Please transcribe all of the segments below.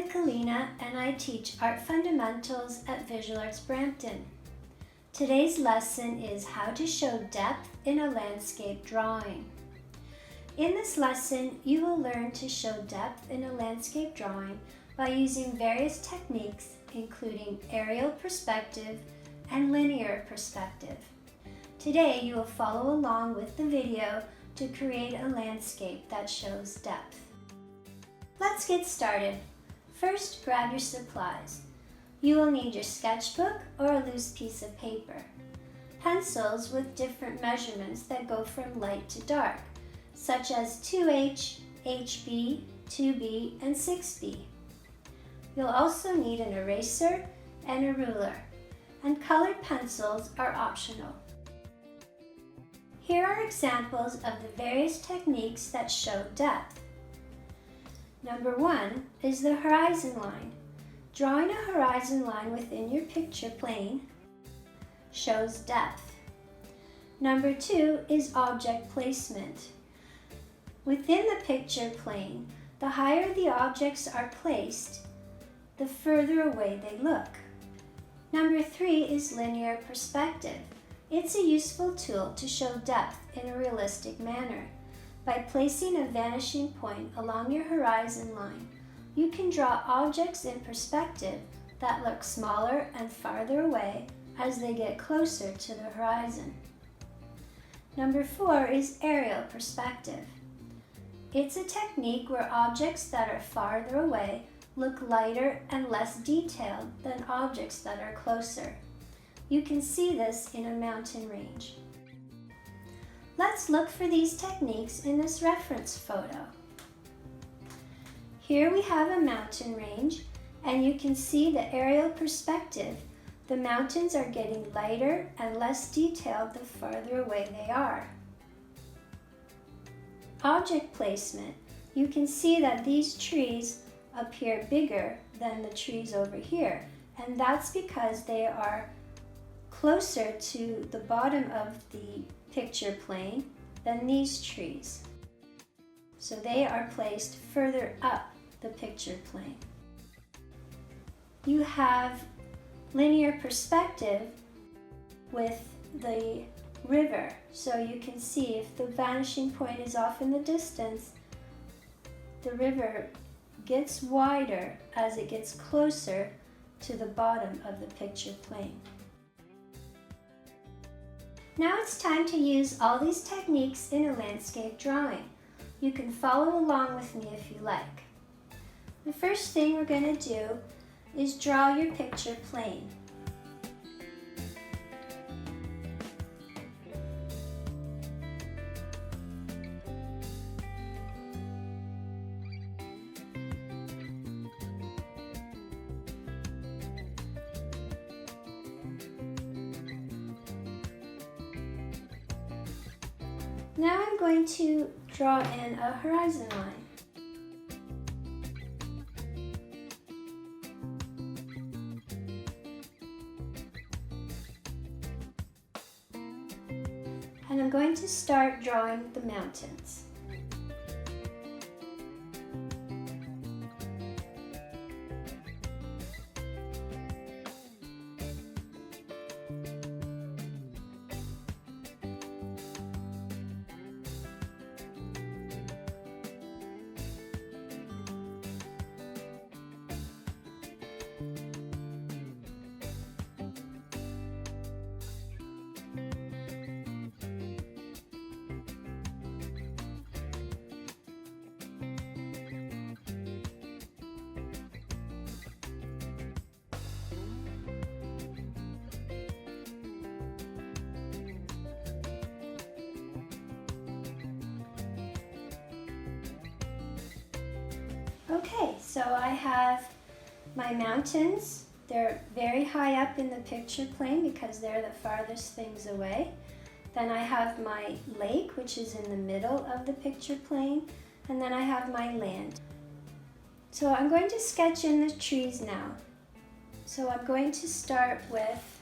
Michelina and I teach Art Fundamentals at Visual Arts Brampton. Today's lesson is how to show depth in a landscape drawing. In this lesson, you will learn to show depth in a landscape drawing by using various techniques including aerial perspective and linear perspective. Today, you will follow along with the video to create a landscape that shows depth. Let's get started. First, grab your supplies. You will need your sketchbook or a loose piece of paper, pencils with different measurements that go from light to dark, such as 2H, HB, 2B, and 6B. You'll also need an eraser and a ruler, and colored pencils are optional. Here are examples of the various techniques that show depth. Number 1 is the horizon line. Drawing a horizon line within your picture plane shows depth. Number 2 is object placement. Within the picture plane, the higher the objects are placed, the further away they look. Number 3 is linear perspective. It's a useful tool to show depth in a realistic manner. By placing a vanishing point along your horizon line, you can draw objects in perspective that look smaller and farther away as they get closer to the horizon. Number 4 is aerial perspective. It's a technique where objects that are farther away look lighter and less detailed than objects that are closer. You can see this in a mountain range. Let's look for these techniques in this reference photo. Here we have a mountain range, and you can see the aerial perspective. The mountains are getting lighter and less detailed the farther away they are. Object placement. You can see that these trees appear bigger than the trees over here, and that's because they are closer to the bottom of the picture plane than these trees. So they are placed further up the picture plane. You have linear perspective with the river, so you can see if the vanishing point is off in the distance, the river gets wider as it gets closer to the bottom of the picture plane. Now it's time to use all these techniques in a landscape drawing. You can follow along with me if you like. The first thing we're going to do is draw your picture plane. Now I'm going to draw in a horizon line. And I'm going to start drawing the mountains. Okay, so I have my mountains. They're very high up in the picture plane because they're the farthest things away. Then I have my lake, which is in the middle of the picture plane, and then I have my land. So I'm going to sketch in the trees now. So I'm going to start with,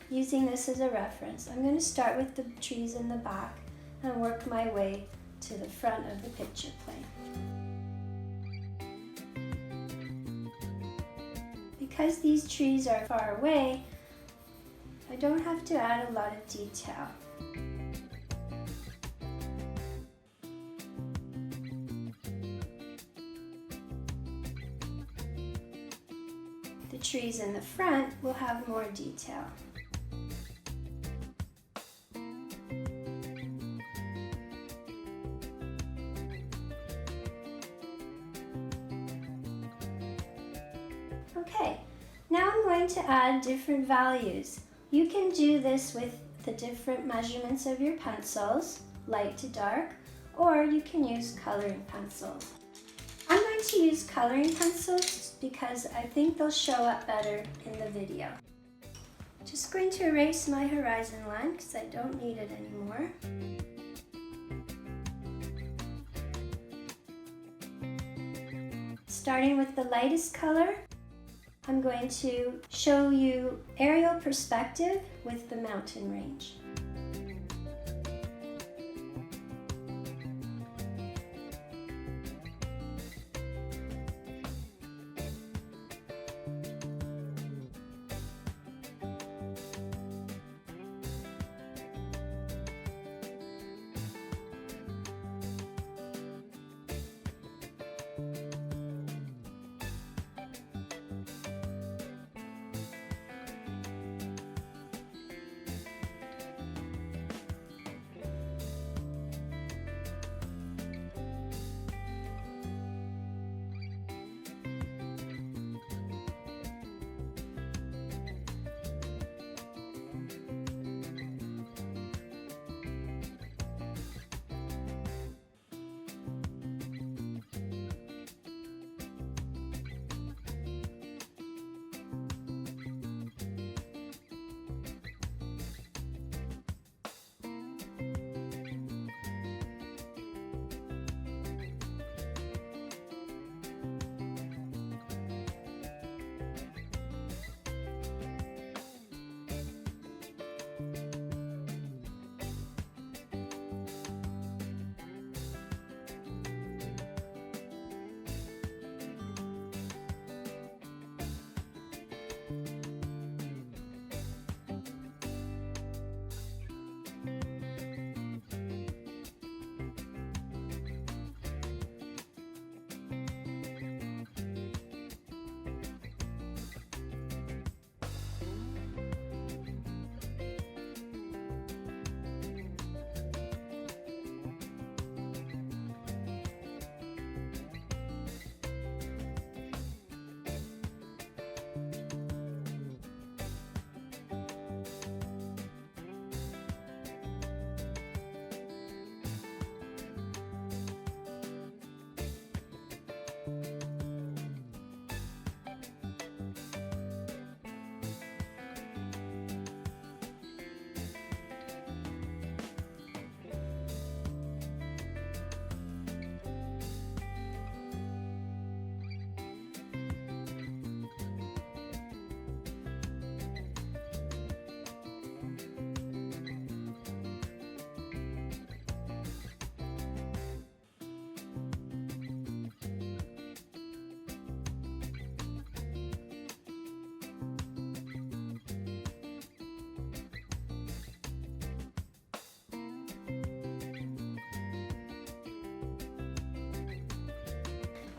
using this as a reference, I'm going to start with the trees in the back and work my way to the front of the picture plane. because these trees are far away, I don't have to add a lot of detail. The trees in the front will have more detail. Okay, now I'm going to add different values. You can do this with the different measurements of your pencils, light to dark, or you can use coloring pencils. I'm going to use coloring pencils because I think they'll show up better in the video. Just going to erase my horizon line because I don't need it anymore. Starting with the lightest color, I'm going to show you aerial perspective with the mountain range.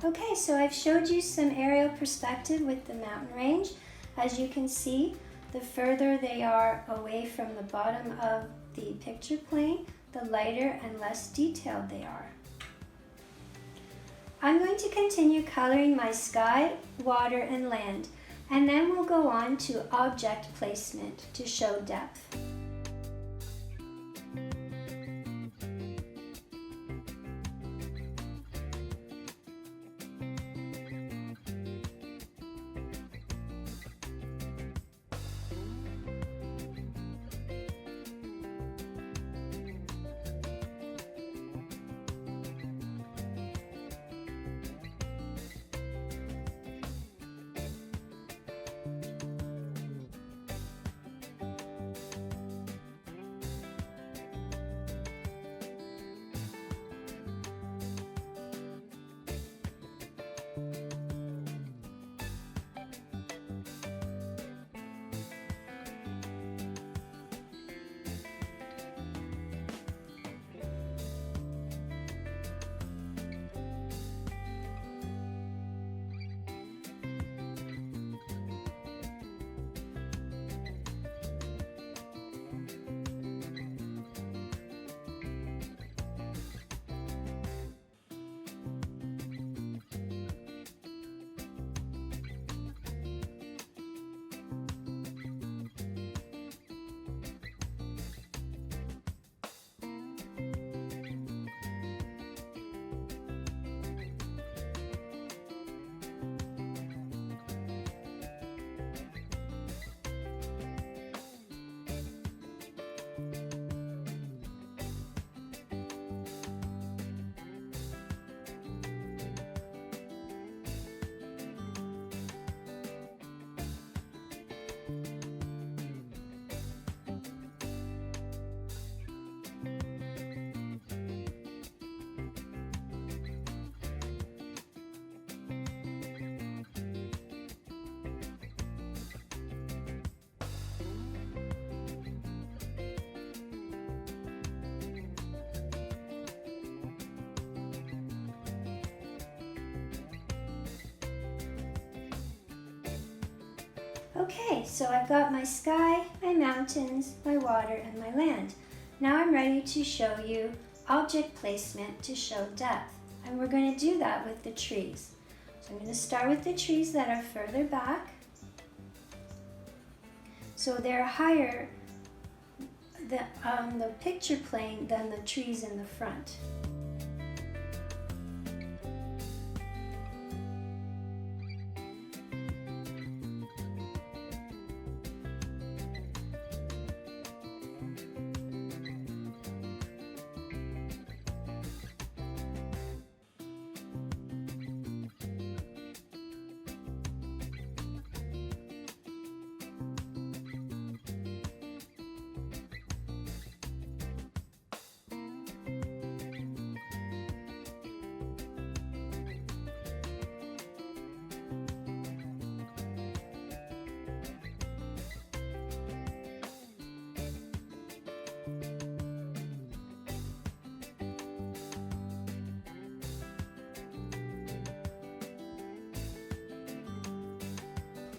Okay, so I've showed you some aerial perspective with the mountain range. As you can see, the further they are away from the bottom of the picture plane, the lighter and less detailed they are. I'm going to continue coloring my sky, water, and land, and then we'll go on to object placement to show depth. Okay, so I've got my sky, my mountains, my water, and my land. Now I'm ready to show you object placement to show depth. And we're going to do that with the trees. So I'm going to start with the trees that are further back. So they're higher on the picture plane than the trees in the front.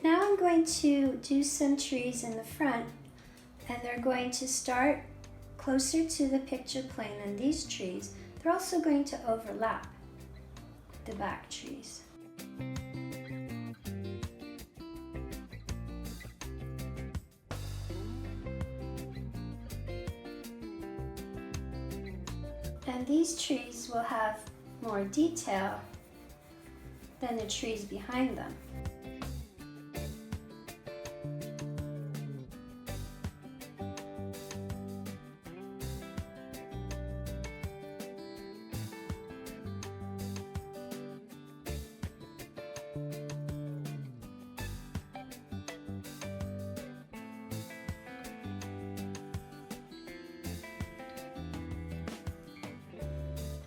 Now I'm going to do some trees in the front, and they're going to start closer to the picture plane than these trees. They're also going to overlap the back trees. And these trees will have more detail than the trees behind them.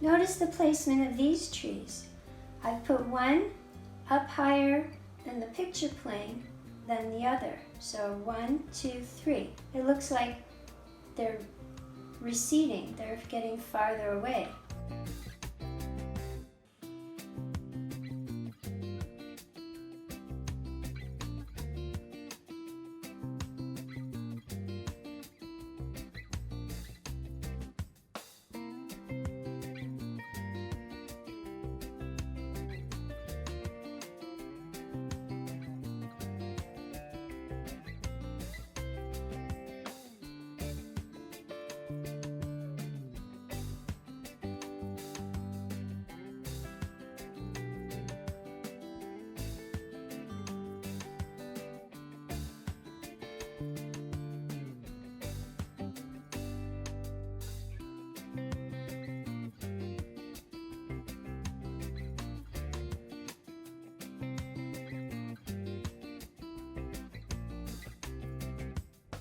Notice the placement of these trees. I've put one up higher in the picture plane than the other. So 1, 2, 3. It looks like they're receding, they're getting farther away.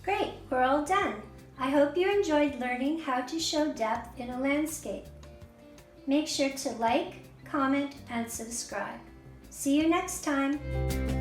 Great, we're all done. I hope you enjoyed learning how to show depth in a landscape. Make sure to like, comment, and subscribe. See you next time.